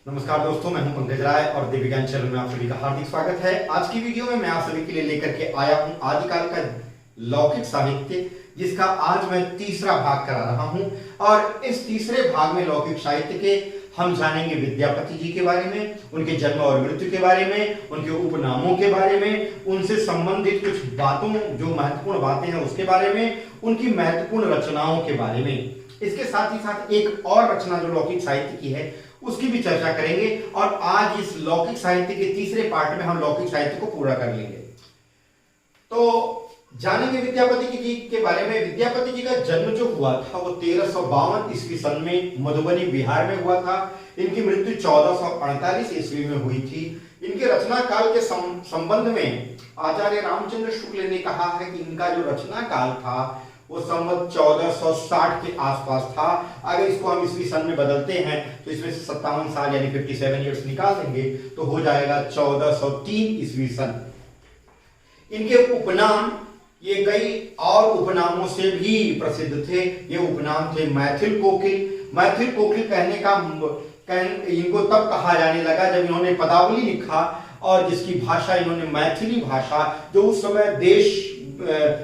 नमस्कार दोस्तों, मैं हूं पंकज राय और दिव्य ज्ञान चैनल में आप सभी का हार्दिक स्वागत है। आज की वीडियो में मैं आप सभी के लिए लेकर के आया हूं आदिकाल का लौकिक साहित्य, जिसका आज मैं तीसरा भाग करा रहा हूं। और इस तीसरे भाग में लौकिक साहित्य के हम जानेंगे विद्यापति जी के बारे में, उनके जन्म और मृत्यु के बारे में, उनके उपनामों के बारे में, उनसे संबंधित कुछ बातों, जो महत्वपूर्ण बातें हैं उसके बारे में, उनकी महत्वपूर्ण रचनाओं के बारे में। इसके साथ ही साथ एक और रचना जो लौकिक साहित्य की है उसकी भी चर्चा करेंगे। और आज इस लौकिक साहित्य के तीसरे पार्ट में हम लौकिक साहित्य को पूरा कर लेंगे। तो जानेंगे विद्यापति जी के बारे में। विद्यापति जी का जन्म जो हुआ था वो 1352 ईस्वी सन में मधुबनी बिहार में हुआ था। इनकी मृत्यु 1448 ईस्वी में हुई थी। इनके रचना काल के संबंध में आचार्य रामचंद्र शुक्ल ने कहा है कि इनका जो रचना काल था वो संवत 1460 के आसपास था। अगर इसको हम ईस्वी सन में बदलते हैं तो इसमें से 57 साल यानी 57 ईयर्स निकाल देंगे तो हो जाएगा 1403 ईस्वी सन। इनके उपनाम ये कई और उपनामों से भी प्रसिद्ध थे। ये उपनाम थे मैथिल कोकिल। मैथिल कोकिल कहने का इनको तब कहा जाने लगा जब इन्होंने पदावली लिखा, और जिसकी भाषा इन्होंने मैथिली भाषा, जो उस समय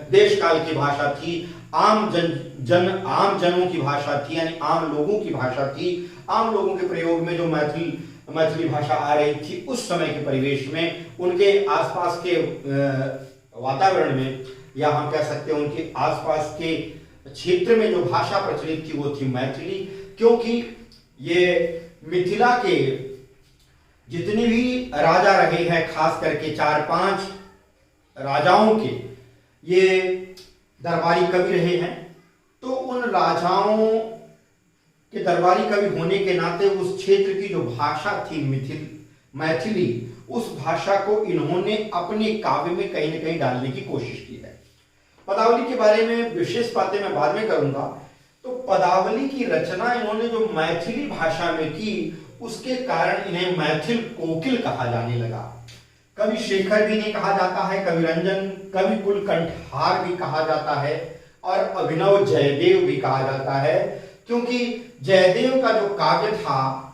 देश काल की भाषा थी, आम जनों की भाषा थी, यानी आम लोगों की भाषा थी। आम लोगों के प्रयोग में जो मैथिली भाषा आ रही थी उस समय के परिवेश में, उनके आसपास के वातावरण में, या हम कह सकते हैं उनके आसपास के क्षेत्र में जो भाषा प्रचलित थी वो थी मैथिली। क्योंकि ये मिथिला के जितने भी राजा रहे हैं, खास करके 4-5 राजाओं के ये दरबारी कवि रहे हैं, तो उन राजाओं के दरबारी कवि होने के नाते उस क्षेत्र की जो भाषा थी मैथिली, उस भाषा को इन्होंने अपने काव्य में कहीं न कहीं डालने की कोशिश की है। पदावली के बारे में विशेष बातें मैं बाद में करूंगा। तो पदावली की रचना इन्होंने जो मैथिली भाषा में की, उसके कारण इन्हें मैथिल कोकिल कहा जाने लगा। कवि शेखर भी नहीं कहा जाता है, कवि रंजन, कवि कुल कंठार भी कहा जाता है, और अभिनव जयदेव भी कहा जाता है। क्योंकि जयदेव का जो काव्य था,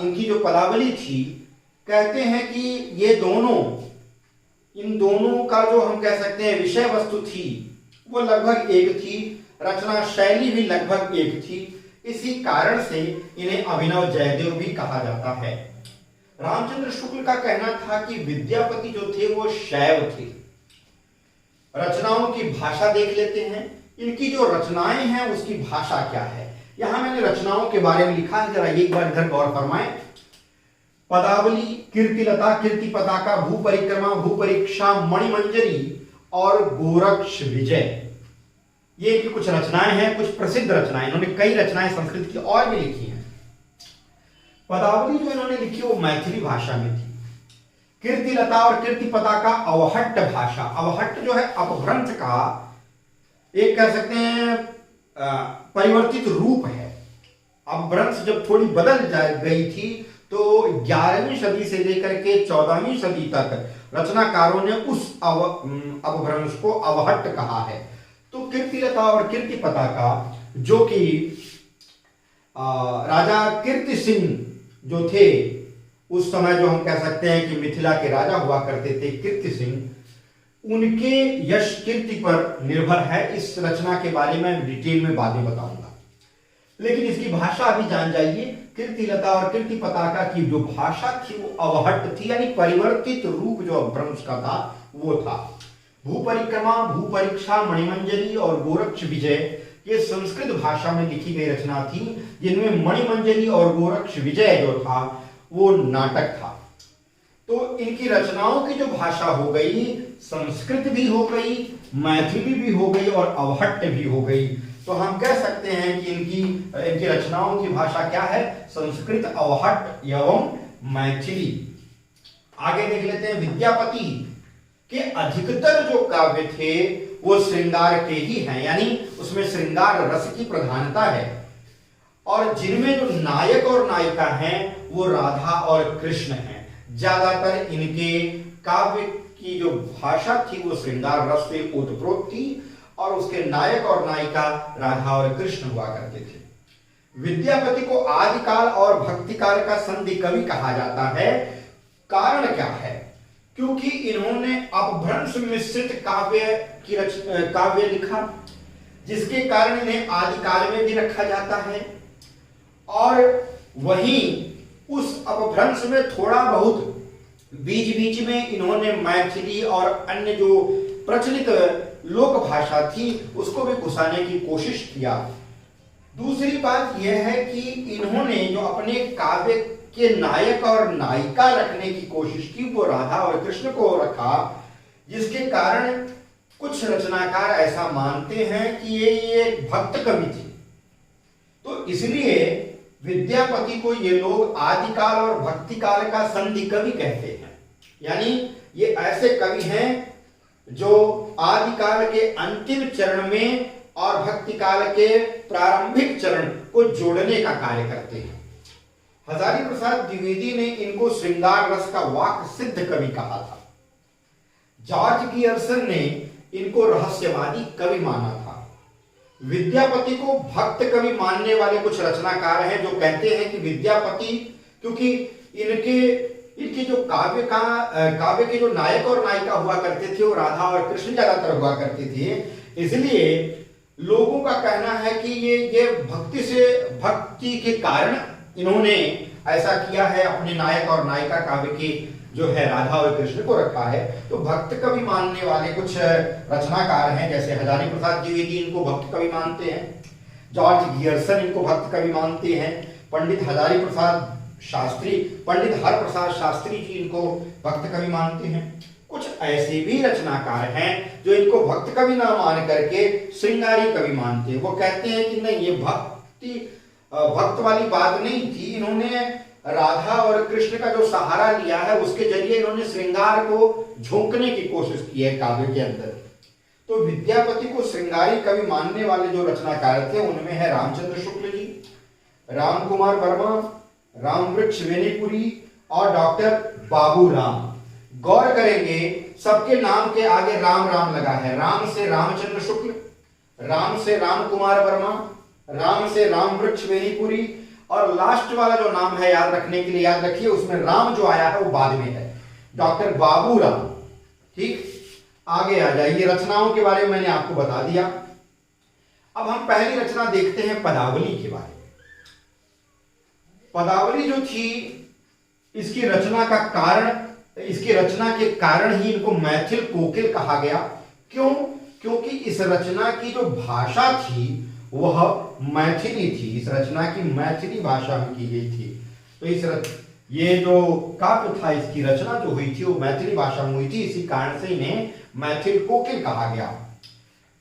इनकी जो पदावली थी, कहते हैं कि इन दोनों का जो हम कह सकते हैं विषय वस्तु थी वो लगभग एक थी, रचना शैली भी लगभग एक थी। इसी कारण से इन्हें अभिनव जयदेव भी कहा जाता है। रामचंद्र शुक्ल का कहना था कि विद्यापति जो थे वो शैव थे। रचनाओं की भाषा देख लेते हैं। इनकी जो रचनाएं हैं उसकी भाषा क्या है। यहां मैंने रचनाओं के बारे में लिखा है, जरा एक बार इधर गौर फरमाएं। पदावली, कीर्तिलता, कीर्ति पताका, भू परिक्रमा, भू परीक्षा, मणिमंजरी और गोरक्ष विजय, ये इनकी कुछ रचनाएं हैं, कुछ प्रसिद्ध रचनाएं। इन्होंने कई रचनाएं संस्कृत की और भी लिखी हैं। पदावली जो इन्होंने लिखी वो मैथिली भाषा में थी। कीर्तिलता और कीर्ति पताका अवहट्ट भाषा। अवहट्ट जो है अपभ्रंश का एक कह सकते हैं परिवर्तित रूप है। अपभ्रंश जब थोड़ी बदल गई थी तो 11वीं सदी से लेकर के 14वीं सदी तक रचनाकारों ने उस अपभ्रंश को अवहट्ट कहा है। तो कीर्तिलता और कीर्ति पताका, जो कि राजा कीर्ति सिंह जो थे उस समय, जो हम कह सकते हैं कि मिथिला के राजा हुआ करते थे कीर्ति सिंह, उनके यश कीर्ति पर निर्भर है। इस रचना के बारे में डिटेल में बाद में बताऊंगा, लेकिन इसकी भाषा अभी जान जाइए। कीर्तिलता और कीर्ति पताका की जो भाषा थी वो अवहट्ट थी, यानी परिवर्तित रूप जो अपभ्रंश का था वो था। भू परिक्रमा, भू परीक्षा, मणिमंजरी और गोरक्ष विजय ये संस्कृत भाषा में लिखी गई रचना थी, जिनमें मणिमंजरी और गोरक्ष विजय जो था वो नाटक था। तो इनकी रचनाओं की जो भाषा हो गई, संस्कृत भी हो गई, मैथिली भी हो गई और अवहट्ट भी हो गई। तो हम कह सकते हैं कि इनकी रचनाओं की भाषा क्या है, संस्कृत, अवहट्ट एवं मैथिली। आगे देख लेते हैं। विद्यापति के अधिकतर जो काव्य थे वो श्रृंगार के ही हैं, यानी उसमें श्रृंगार रस की प्रधानता है, और जिनमें जो नायक और नायिका हैं वो राधा और कृष्ण हैं। ज्यादातर इनके काव्य की जो भाषा थी वो श्रृंगार रस से ओतप्रोत थी, और उसके नायक और नायिका राधा और कृष्ण हुआ करते थे। विद्यापति को आदिकाल और भक्तिकाल का संधि कवि कहा जाता है। कारण क्या है? क्योंकि इन्होंने अपभ्रंश मिश्रित काव्य लिखा, जिसके कारण इन्हें आदिकाल में भी रखा जाता है। और वहीं उस अपभ्रंश में थोड़ा बहुत बीच बीच में इन्होंने मैथिली और अन्य जो प्रचलित लोक भाषा थी उसको भी घुसाने की कोशिश किया। दूसरी बात यह है कि इन्होंने जो अपने काव्य के नायक और नायिका रखने की कोशिश की वो राधा और कृष्ण को रखा, जिसके कारण कुछ रचनाकार ऐसा मानते हैं कि ये भक्त कवि थे। तो इसलिए विद्यापति को ये लोग आदिकाल और भक्तिकाल का संधि कवि कहते हैं। यानी ये ऐसे कवि हैं जो आदिकाल के अंतिम चरण में और भक्तिकाल के प्रारंभिक चरण को जोड़ने का कार्य करते हैं। हजारी प्रसाद द्विवेदी ने इनको श्रृंगार रस का वाक सिद्ध कवि कहा था। जॉर्ज गियर्सन ने इनको रहस्यवादी कवि माना था। विद्यापति को भक्त कवि मानने वाले कुछ रचनाकार हैं जो कहते हैं कि विद्यापति, क्योंकि इनके जो काव्य के जो नायक और नायिका हुआ करते थे वो राधा और कृष्ण ज्यादातर हुआ करते थे, इसलिए लोगों का कहना है कि ये भक्ति के कारण इन्होंने ऐसा किया है, अपने नायक और नायिका काव्य की जो है राधा और कृष्ण को रखा है। तो भक्त कवि मानने वाले कुछ रचनाकार हैं, जैसे हजारी प्रसाद द्विवेदी इनको भक्त कवि मानते हैं, जॉर्ज गियर्सन इनको भक्त कवि मानते हैं, पंडित हर प्रसाद शास्त्री जी इनको भक्त कवि मानते हैं। कुछ ऐसे भी रचनाकार हैं जो इनको भक्त कवि ना मान करके श्रृंगारी कवि मानते हैं। वो कहते हैं कि नहीं, ये भक्त वाली बात नहीं थी, इन्होंने राधा और कृष्ण का जो सहारा लिया है उसके जरिए इन्होंने श्रृंगार को झोंकने की कोशिश की है काव्य के अंदर। तो विद्यापति को श्रृंगारी कवि मानने वाले जो रचनाकार थे उनमें है रामचंद्र शुक्ल जी, राम कुमार वर्मा, रामवृक्ष वेनीपुरी और डॉक्टर बाबू राम। गौर करेंगे सबके नाम के आगे राम राम लगा है। राम से रामचंद्र शुक्ल, राम से राम कुमार वर्मा, राम से रामवृक्ष वेनीपुरी, और लास्ट वाला जो नाम है याद रखने के लिए याद रखिए, उसमें राम जो आया है वो बाद में है, डॉक्टर बाबू राम। ठीक, आगे आ जाइए। रचनाओं के बारे में मैंने आपको बता दिया। अब हम पहली रचना देखते हैं पदावली के बारे में। पदावली जो थी इसकी रचना के कारण ही इनको मैथिल कोकिल कहा गया। क्यों? क्योंकि इस रचना की जो भाषा थी वह मैथिली थी। इस रचना की मैथिली भाषा में की गई थी। तो ये जो काव्य था, इसकी रचना जो हुई थी वो मैथिली भाषा में हुई थी, इसी कारण से इन्हें मैथिल कोकिल कहा गया।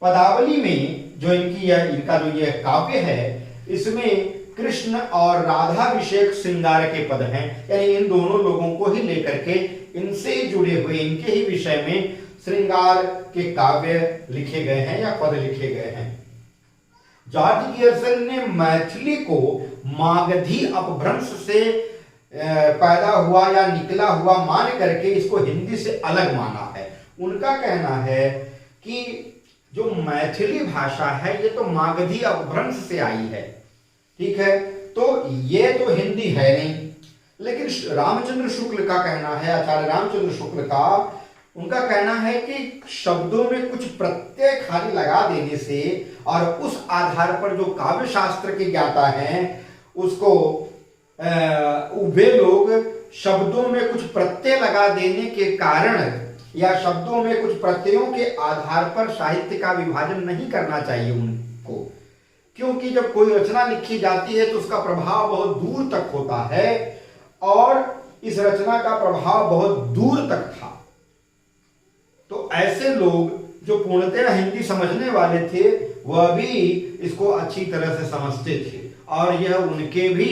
पदावली में जो इनका जो ये काव्य है, इसमें कृष्ण और राधाभिषेक श्रृंगार के पद हैं, यानी इन दोनों लोगों को ही लेकर के इनसे जुड़े हुए इनके ही विषय में श्रृंगार के काव्य लिखे गए हैं या पद लिखे गए हैं। जॉर्ज गियर्सन ने मैथिली को मागधी अपभ्रंश से पैदा हुआ या निकला हुआ मान करके इसको हिंदी से अलग माना है। उनका कहना है कि जो मैथिली भाषा है ये तो मागधी अपभ्रंश से आई है, ठीक है, तो ये तो हिंदी है नहीं। लेकिन रामचंद्र शुक्ल का कहना है, आचार्य रामचंद्र शुक्ल का, उनका कहना है कि शब्दों में कुछ प्रत्यय खाली लगा देने से और उस आधार पर जो काव्य शास्त्र के ज्ञाता हैं उसको वे लोग शब्दों में कुछ प्रत्यय लगा देने के कारण या शब्दों में कुछ प्रत्ययों के आधार पर साहित्य का विभाजन नहीं करना चाहिए उनको, क्योंकि जब कोई रचना लिखी जाती है तो उसका प्रभाव बहुत दूर तक होता है और इस रचना का प्रभाव बहुत दूर तक था। तो ऐसे लोग जो पूर्णतः हिंदी समझने वाले थे वह भी इसको अच्छी तरह से समझते थे और यह उनके भी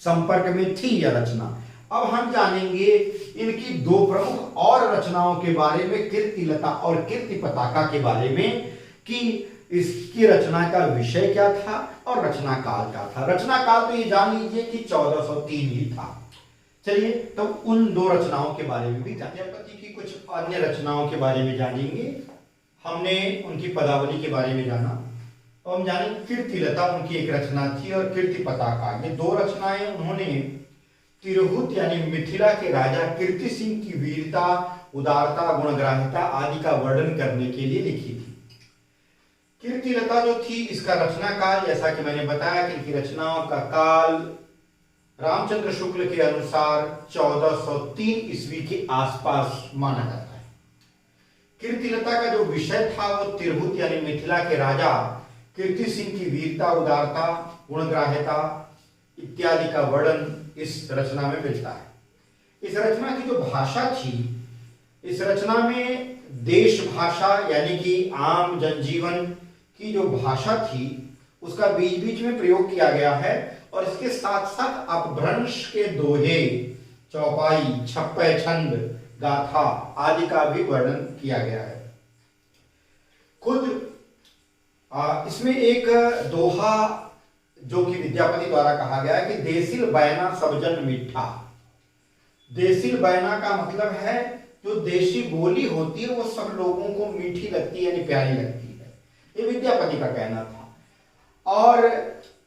संपर्क में थी यह रचना। अब हम जानेंगे इनकी दो प्रमुख और रचनाओं के बारे में, कीर्तिलता और कीर्ति पताका के बारे में, कि इसकी रचना का विषय क्या था और रचना काल क्या था। रचना काल तो ये जान लीजिए कि 1403 ही था। चलिए तो उन दो रचनाओं के बारे में भी विद्यापति की कुछ अन्य रचनाओं के बारे में जानेंगे। हमने उनकी पदावली के बारे में जाना, और हम जाने कीर्तिलता उनकी एक रचना थी और कीर्ति पताका, ये दो रचनाएं उन्होंने तिरहुत यानी मिथिला के राजा कीर्ति सिंह की वीरता, उदारता, गुणग्राहिता आदि का वर्णन करने के लिए लिखी थी। कीर्तिलता जो थी इसका रचना काल, जैसा कि मैंने बताया कि इनकी रचनाओं का काल रामचंद्र शुक्ल के अनुसार 1403 ईस्वी के आसपास माना जाता है। कीर्तिलता का जो विषय था वो तिरहुत यानी मिथिला के राजा कीर्ति सिंह की वीरता, उदारता, गुणग्राह्यता इत्यादि का वर्णन इस रचना में मिलता है। इस रचना की जो भाषा थी, इस रचना में देश भाषा यानी कि आम जनजीवन की जो भाषा थी उसका बीच बीच में प्रयोग किया गया है और इसके साथ साथ अपभ्रंश के दोहे, चौपाई, छप्पे छंद, गाथा आदि का भी वर्णन किया गया है। खुद इसमें एक दोहा जो कि विद्यापति द्वारा कहा गया है कि देसिल बैना सब जन मीठा। देसिल बैना का मतलब है जो देशी बोली होती है वो सब लोगों को मीठी लगती है यानी प्यारी लगती है, ये विद्यापति का कहना था। और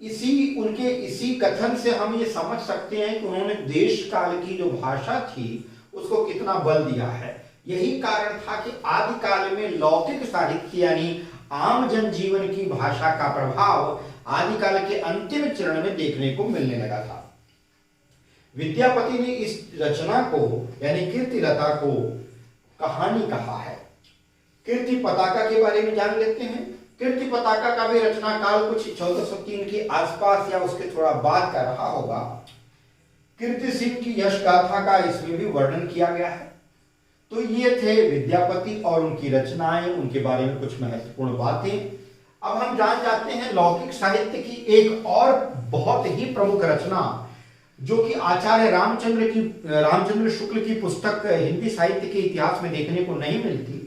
इसी कथन से हम ये समझ सकते हैं कि उन्होंने देश काल की जो भाषा थी उसको कितना बल दिया है। यही कारण था कि आदि काल में लौकिक साहित्य यानी आम जनजीवन की भाषा का प्रभाव आदिकाल के अंतिम चरण में देखने को मिलने लगा था। विद्यापति ने इस रचना को यानी कीर्तिलता को कहानी कहा है। कीर्ति पताका के बारे में जान लेते हैं। कीर्ति पताका का भी रचना काल कुछ 1403 के आसपास या उसके थोड़ा बाद का रहा होगा। कीर्ति सिंह की यश गाथा का इसमें भी वर्णन किया गया है। तो ये थे विद्यापति और उनकी रचनाएं, उनके बारे में कुछ महत्वपूर्ण बातें। अब हम जान जाते हैं लौकिक साहित्य की एक और बहुत ही प्रमुख रचना जो कि आचार्य रामचंद्र शुक्ल की पुस्तक हिंदी साहित्य के इतिहास में देखने को नहीं मिलती।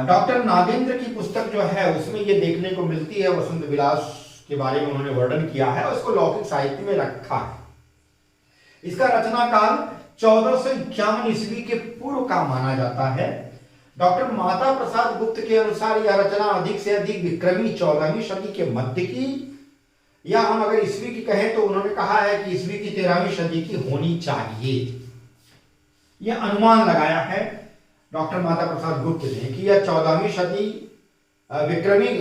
डॉक्टर नागेंद्र की पुस्तक जो है उसमें ये देखने को मिलती है। वसंत विलास के बारे में उन्होंने वर्णन किया है और इसको लौकिक साहित्य में रखा है। इसका रचना काल 1451 ईस्वी के पूर्व का माना जाता है। डॉक्टर माता प्रसाद गुप्त के अनुसार यह रचना अधिक से अधिक विक्रमी 14वीं सदी के मध्य की, या हम अगर ईस्वी की कहें तो उन्होंने कहा है कि ईस्वी की 13वीं सदी की होनी चाहिए। यह अनुमान लगाया है डॉक्टर माता प्रसाद गुप्त ने कि यह 14वीं सदी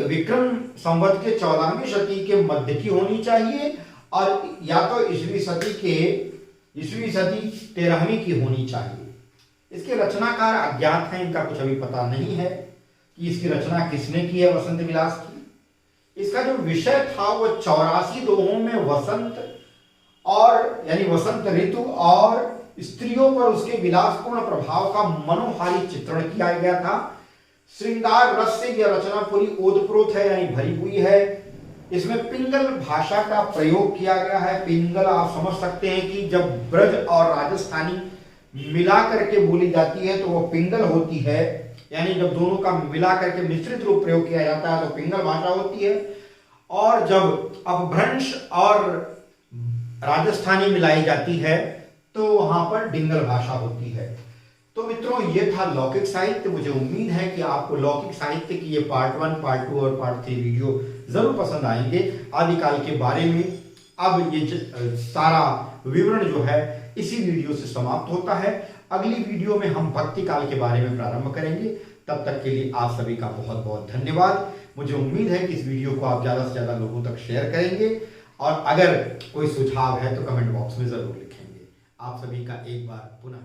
विक्रम संवत के 14वीं सदी के मध्य की होनी चाहिए और या तो ईस्वी सदी 13वीं की होनी चाहिए। इसके रचनाकार अज्ञात हैं, इनका कुछ अभी पता नहीं है कि इसकी रचना किसने की है वसंत विलास की। इसका जो विषय था वो 84 दोहों में वसंत और यानी वसंत ऋतु और स्त्रियों पर उसके विलासपूर्ण प्रभाव का मनोहारी चित्रण किया गया था। श्रृंगार रस से यह रचना पूरी ओतप्रोत है यानी भरी हुई है। इसमें पिंगल भाषा का प्रयोग किया गया है। पिंगल आप समझ सकते हैं कि जब ब्रज और राजस्थानी मिला करके बोली जाती है तो वो पिंगल होती है, यानी जब दोनों का मिला करके मिश्रित रूप प्रयोग किया जाता है तो पिंगल भाषा होती है। और जब अपभ्रंश और राजस्थानी मिलाई जाती है तो वहां पर डिंगल भाषा होती है। तो मित्रों ये था लौकिक साहित्य। मुझे उम्मीद है कि आपको लौकिक साहित्य की ये पार्ट 1, पार्ट 2 और पार्ट 3 वीडियो जरूर पसंद आएंगे। आदिकाल के बारे में अब ये सारा विवरण जो है इसी वीडियो से समाप्त होता है। अगली वीडियो में हम भक्ति काल के बारे में प्रारंभ करेंगे। तब तक के लिए आप सभी का बहुत बहुत धन्यवाद। मुझे उम्मीद है कि इस वीडियो को आप ज़्यादा से ज़्यादा लोगों तक शेयर करेंगे और अगर कोई सुझाव है तो कमेंट बॉक्स में ज़रूर लिखेंगे। आप सभी का एक बार पुनः